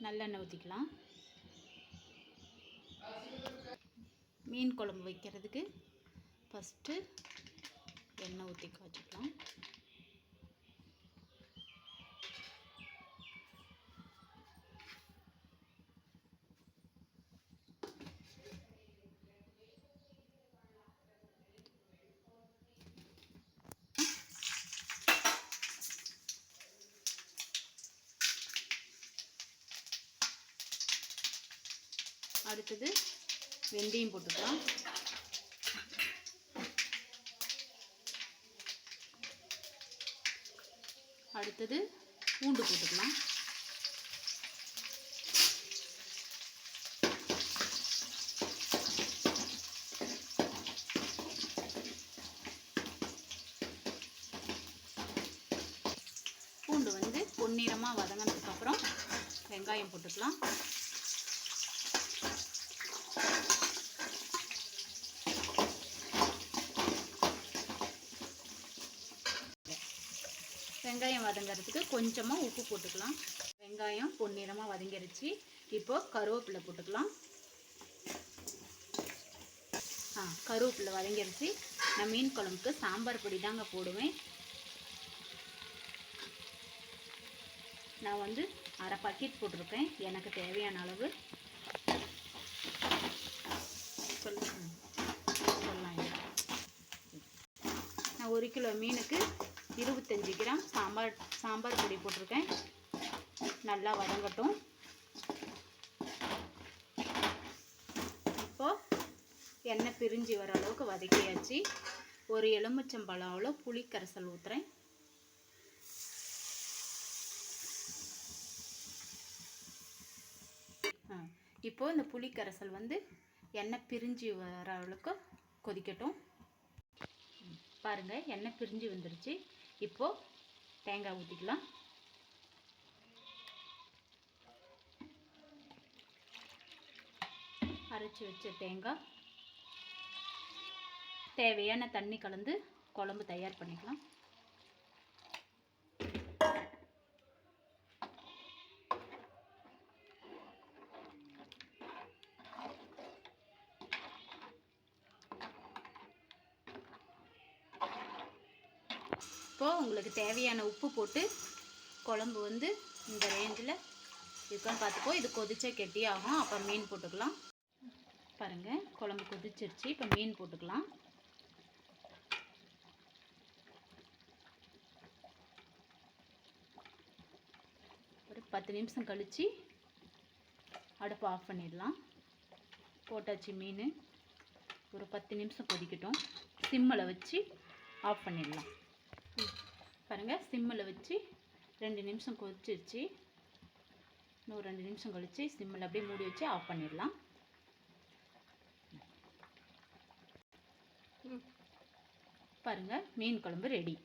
நல்லெண்ணெய் ஊற்றிக்கலாம். மீன் குழம்பு வைக்கிறதுக்கு ஃபஸ்ட்டு எண்ணெய் ஊற்றி காய்ச்சிக்கலாம். அடுத்தது வெந்தயம் போட்டுக்கலாம். அடுத்தது பூண்டு போட்டுக்கலாம். பூண்டு வந்து பொன்னிறமாக வதங்கினதுக்கப்புறம் வெங்காயம் போட்டுக்கலாம். வெங்காயம் வதங்கிறதுக்கு கொஞ்சமாக உப்பு போட்டுக்கலாம். வெங்காயம் பொன்னிறமாக வதங்கிருச்சு. இப்போது கருவேப்பிலை போட்டுக்கலாம். கருவேப்பிலை வதங்கிருச்சு. நான் மீன் குழம்புக்கு சாம்பார் பொடி தாங்க போடுவேன். நான் வந்து அரை பாக்கெட் போட்டிருக்கேன், எனக்கு தேவையான அளவு. சொல்லலாம். நான் 1 கிலோ மீனுக்கு 25 கிராம் சாம்பார் பொடி போட்டிருக்கேன். நல்லா வதங்கட்டும். இப்போது எண்ணெய் பிரிஞ்சு வர அளவுக்கு வதக்கியாச்சு. ஒரு எலுமிச்சம்பழம் அவ்வளோ புளி கரைசல் ஊற்றுறேன். இப்போது இந்த புளி கரைசல் வந்து எண்ணெய் பிரிஞ்சு வர அளவுக்கு கொதிக்கட்டும். பாருங்கள், எண்ணெய் பிரிஞ்சு வந்துடுச்சு. இப்போது தேங்காய் ஊற்றிக்கலாம். அரைச்சி வச்ச தேங்காய், தேவையான தண்ணி கலந்து குழம்பு தயார் பண்ணிக்கலாம். இப்போது உங்களுக்கு தேவையான உப்பு போட்டு குழம்பு வந்து இந்த ரேஞ்சில் இருக்குன்னு பார்த்துக்கோ. இது கொதிச்சா கெட்டியாகும். அப்போ மீன் போட்டுக்கலாம். பாருங்கள், குழம்பு கொதிச்சிருச்சு. இப்போ மீன் போட்டுக்கலாம். ஒரு 10 நிமிஷம் கழித்து அடுப்பு ஆஃப் பண்ணிடலாம். போட்டாச்சு மீன். ஒரு 10 நிமிஷம் கொதிக்கட்டும். சிம்மில் வச்சு ஆஃப் பண்ணிடலாம். பாருங்கள், சிம்மில் வச்சு 2 நிமிஷம் கொதிச்சிருச்சு. இன்னும் 2 நிமிஷம் கழித்து சிம்மில் அப்படியே மூடி வச்சு ஆஃப் பண்ணிடலாம். பாருங்கள், மீன் குழம்பு ரெடி.